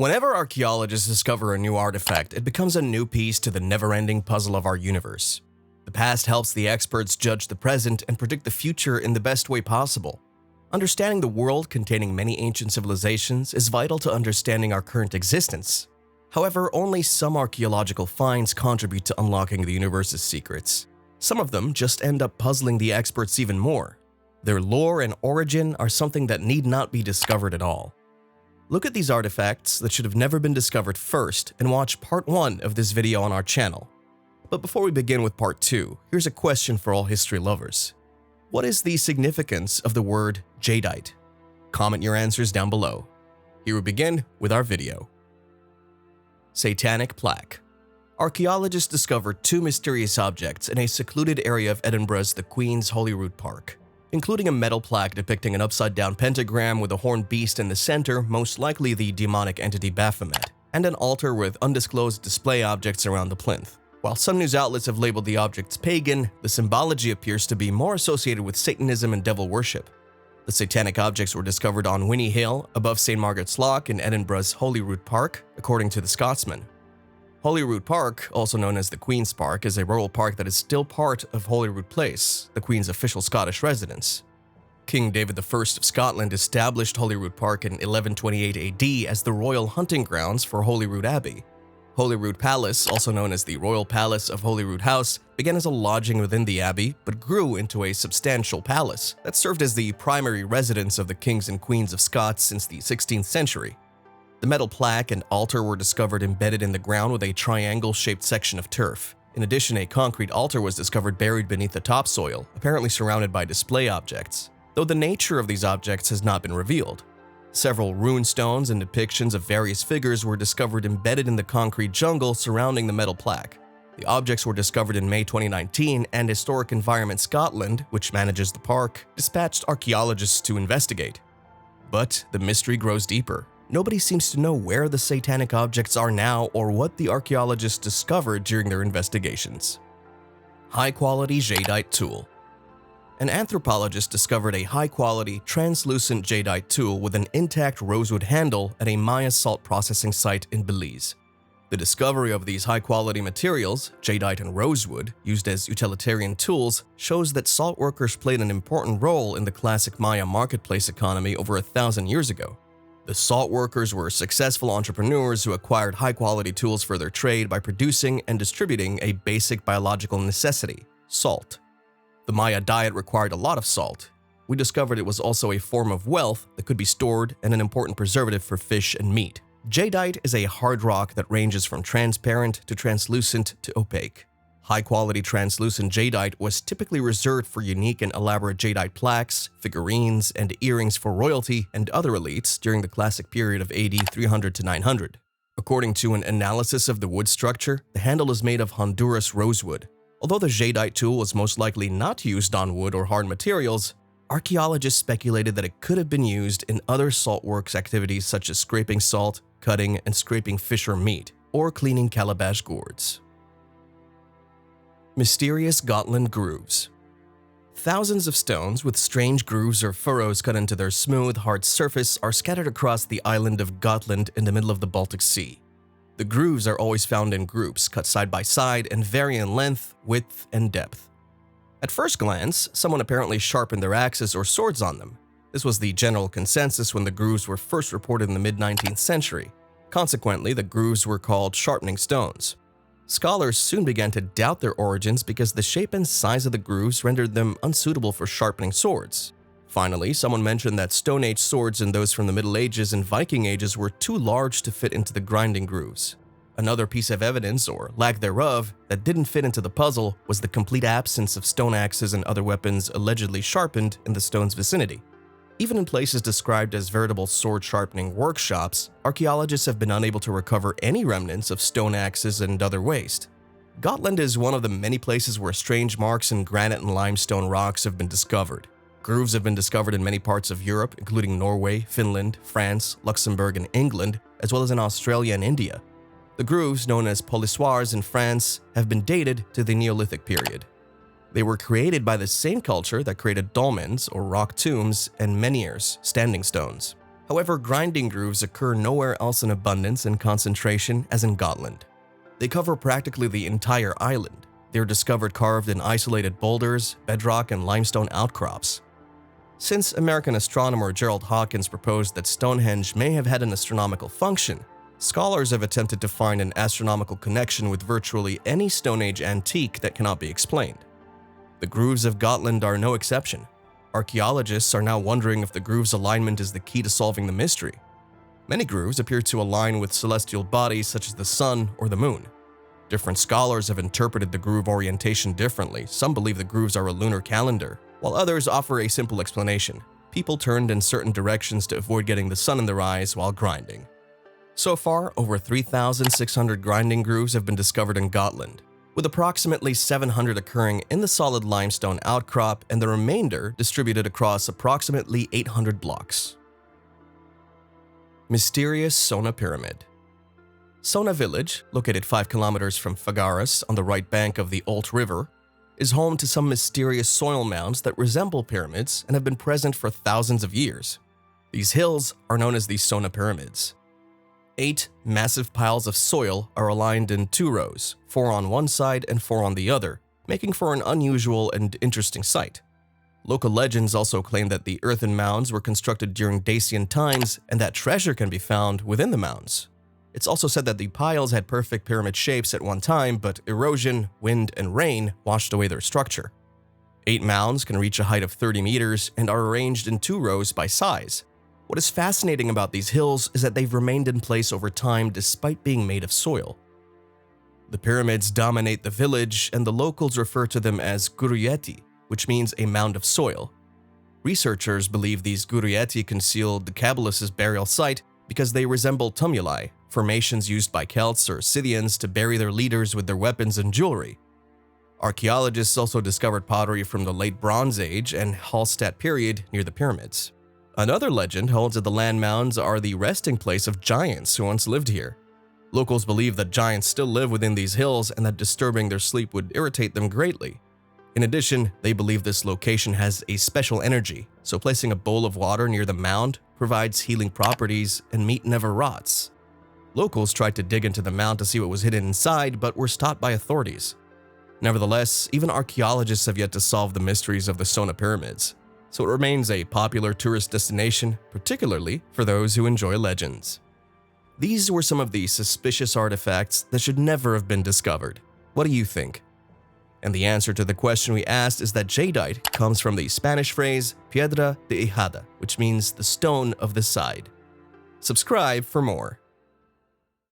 Whenever archaeologists discover a new artifact, it becomes a new piece to the never-ending puzzle of our universe. The past helps the experts judge the present and predict the future in the best way possible. Understanding the world containing many ancient civilizations is vital to understanding our current existence. However, only some archaeological finds contribute to unlocking the universe's secrets. Some of them just end up puzzling the experts even more. Their lore and origin are something that need not be discovered at all. Look at these artifacts that should have never been discovered first and watch part 1 of this video on our channel. But before we begin with part 2, here's a question for all history lovers. What is the significance of the word Jadeite? Comment your answers down below. Here we begin with our video. Satanic Plaque. Archaeologists discovered 2 mysterious objects in a secluded area of Edinburgh's The Queen's Holyrood Park, including a metal plaque depicting an upside-down pentagram with a horned beast in the center, most likely the demonic entity Baphomet, and an altar with undisclosed display objects around the plinth. While some news outlets have labeled the objects pagan, the symbology appears to be more associated with Satanism and devil worship. The satanic objects were discovered on Winnie Hill, above St. Margaret's Loch in Edinburgh's Holyrood Park, according to the Scotsman. Holyrood Park, also known as the Queen's Park, is a rural park that is still part of Holyrood Place, the Queen's official Scottish residence. King David I of Scotland established Holyrood Park in 1128 AD as the royal hunting grounds for Holyrood Abbey. Holyrood Palace, also known as the Royal Palace of Holyrood House, began as a lodging within the abbey but grew into a substantial palace that served as the primary residence of the kings and queens of Scots since the 16th century. The metal plaque and altar were discovered embedded in the ground with a triangle-shaped section of turf. In addition, a concrete altar was discovered buried beneath the topsoil, apparently surrounded by display objects, though the nature of these objects has not been revealed. Several rune stones and depictions of various figures were discovered embedded in the concrete jungle surrounding the metal plaque. The objects were discovered in May 2019, and Historic Environment Scotland, which manages the park, dispatched archaeologists to investigate. But the mystery grows deeper. Nobody seems to know where the satanic objects are now or what the archaeologists discovered during their investigations. High-quality Jadeite tool. An anthropologist discovered a high-quality, translucent Jadeite tool with an intact rosewood handle at a Maya salt processing site in Belize. The discovery of these high-quality materials, jadeite and rosewood, used as utilitarian tools, shows that salt workers played an important role in the classic Maya marketplace economy over 1,000 years ago. The salt workers were successful entrepreneurs who acquired high-quality tools for their trade by producing and distributing a basic biological necessity, salt. The Maya diet required a lot of salt. We discovered it was also a form of wealth that could be stored and an important preservative for fish and meat. Jadeite is a hard rock that ranges from transparent to translucent to opaque. High-quality translucent jadeite was typically reserved for unique and elaborate jadeite plaques, figurines, and earrings for royalty and other elites during the classic period of AD 300 to 900. According to an analysis of the wood structure, the handle is made of Honduras rosewood. Although the jadeite tool was most likely not used on wood or hard materials, archaeologists speculated that it could have been used in other saltworks activities such as scraping salt, cutting and scraping fish or meat, or cleaning calabash gourds. Mysterious Gotland grooves. Thousands of stones with strange grooves or furrows cut into their smooth, hard surface are scattered across the island of Gotland in the middle of the Baltic Sea. The grooves are always found in groups, cut side by side, and vary in length, width, and depth. At first glance, someone apparently sharpened their axes or swords on them. This was the general consensus when the grooves were first reported in the mid-19th century. Consequently, the grooves were called sharpening stones. Scholars soon began to doubt their origins because the shape and size of the grooves rendered them unsuitable for sharpening swords. Finally, someone mentioned that Stone Age swords and those from the Middle Ages and Viking Ages were too large to fit into the grinding grooves. Another piece of evidence, or lack thereof, that didn't fit into the puzzle was the complete absence of stone axes and other weapons allegedly sharpened in the stone's vicinity. Even in places described as veritable sword-sharpening workshops, archaeologists have been unable to recover any remnants of stone axes and other waste. Gotland is one of the many places where strange marks in granite and limestone rocks have been discovered. Grooves have been discovered in many parts of Europe, including Norway, Finland, France, Luxembourg, and England, as well as in Australia and India. The grooves, known as polissoirs in France, have been dated to the Neolithic period. They were created by the same culture that created dolmens, or rock tombs, and menhirs, standing stones. However, grinding grooves occur nowhere else in abundance and concentration as in Gotland. They cover practically the entire island. They are discovered carved in isolated boulders, bedrock, and limestone outcrops. Since American astronomer Gerald Hawkins proposed that Stonehenge may have had an astronomical function, scholars have attempted to find an astronomical connection with virtually any Stone Age antique that cannot be explained. The grooves of Gotland are no exception. Archaeologists are now wondering if the groove's alignment is the key to solving the mystery. Many grooves appear to align with celestial bodies such as the sun or the moon. Different scholars have interpreted the groove orientation differently. Some believe the grooves are a lunar calendar, while others offer a simple explanation. People turned in certain directions to avoid getting the sun in their eyes while grinding. So far, over 3,600 grinding grooves have been discovered in Gotland, with approximately 700 occurring in the solid limestone outcrop and the remainder distributed across approximately 800 blocks. Mysterious Sona Pyramid. Sona village, located 5 kilometers from Fagaras on the right bank of the Olt River, is home to some mysterious soil mounds that resemble pyramids and have been present for thousands of years. These hills are known as the Sona Pyramids. 8 massive piles of soil are aligned in 2 rows, 4 on one side and 4 on the other, making for an unusual and interesting sight. Local legends also claim that the earthen mounds were constructed during Dacian times and that treasure can be found within the mounds. It's also said that the piles had perfect pyramid shapes at one time, but erosion, wind, and rain washed away their structure. 8 mounds can reach a height of 30 meters and are arranged in 2 rows by size. What is fascinating about these hills is that they've remained in place over time despite being made of soil. The pyramids dominate the village, and the locals refer to them as guruyeti, which means a mound of soil. Researchers believe these guruyeti concealed the Kabbalists' burial site because they resemble tumuli, formations used by Celts or Scythians to bury their leaders with their weapons and jewelry. Archaeologists also discovered pottery from the Late Bronze Age and Hallstatt period near the pyramids. Another legend holds that the land mounds are the resting place of giants who once lived here. Locals believe that giants still live within these hills and that disturbing their sleep would irritate them greatly. In addition, they believe this location has a special energy, so placing a bowl of water near the mound provides healing properties and meat never rots. Locals tried to dig into the mound to see what was hidden inside, but were stopped by authorities. Nevertheless, even archaeologists have yet to solve the mysteries of the Sona Pyramids, so it remains a popular tourist destination, particularly for those who enjoy legends. These were some of the suspicious artifacts that should never have been discovered. What do you think? And the answer to the question we asked is that Jadeite comes from the Spanish phrase piedra de hijada, which means the stone of the side. Subscribe for more.